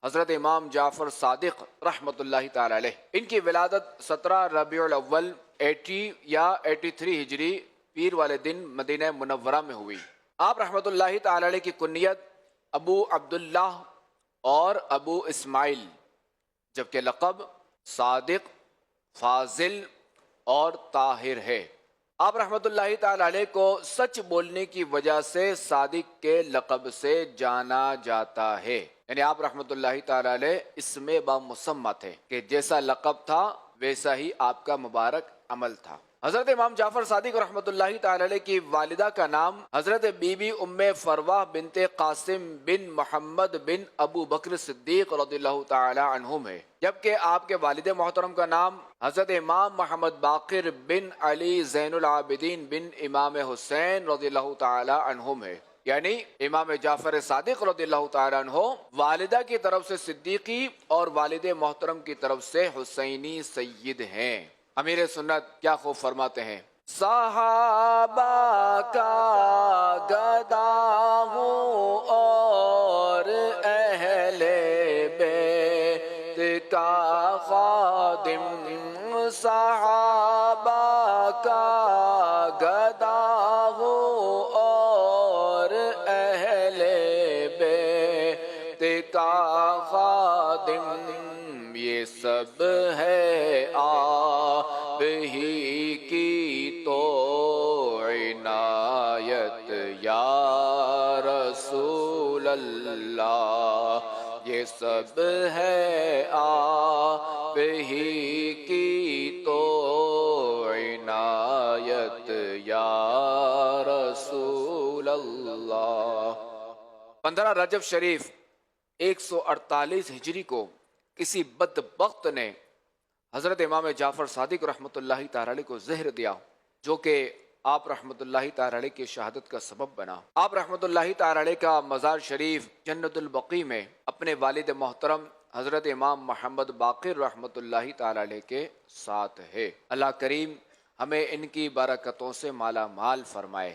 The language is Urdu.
حضرت امام جعفر صادق رحمۃ اللہ تعالی علیہ، ان کی ولادت 17 ربیع الاول 80 یا 83 ہجری پیر والے دن مدینہ منورہ میں ہوئی۔ آپ رحمۃ اللہ تعالی علیہ کی کنیت ابو عبداللہ اور ابو اسماعیل، جبکہ لقب صادق، فاضل اور طاہر ہے۔ آپ رحمۃ اللہ تعالی علیہ کو سچ بولنے کی وجہ سے صادق کے لقب سے جانا جاتا ہے، یعنی آپ رحمۃ اللہ تعالی علیہ اسم بامسمى تھے کہ جیسا لقب تھا ویسا ہی آپ کا مبارک عمل تھا۔ حضرت امام جعفر صادق رحمۃ اللہ تعالی علیہ کی والدہ کا نام حضرت بی بی ام فروہ بنت قاسم بن محمد بن ابو بکر صدیق رضی اللہ تعالی عنہم ہے، جبکہ آپ کے والد محترم کا نام حضرت امام محمد باقر بن علی زین العابدین بن امام حسین رضی اللہ تعالی عنہم ہے، یعنی امام جعفر صادق رضی اللہ تعالی عنہ والدہ کی طرف سے صدیقی اور والد محترم کی طرف سے حسینی سید ہیں۔ امیر سنت کیا خوب فرماتے ہیں، صحابہ کا گدا ہوں اور اہل بیت کا خادم، صحابہ کا گدا ہوں اور اہل بیت کا خادم، یہ سب ہے آپ ہی کی تو عنایت یا رسول اللہ، یہ سب ہے آپ ہی کی تو عنایت یا رسول اللہ۔ 15 رجب شریف 148 ہجری کو کسی بدبخت نے حضرت امام جعفر صادق رحمۃ اللہ تعالی علیہ کو زہر دیا، جو کہ آپ رحمۃ اللہ تعالی علیہ کی شہادت کا سبب بنا۔ آپ رحمۃ اللہ تعالی علیہ کا مزار شریف جنت البقیع میں اپنے والد محترم حضرت امام محمد باقر رحمۃ اللہ تعالی علیہ کے ساتھ ہے۔ اللہ کریم ہمیں ان کی برکتوں سے مالا مال فرمائے۔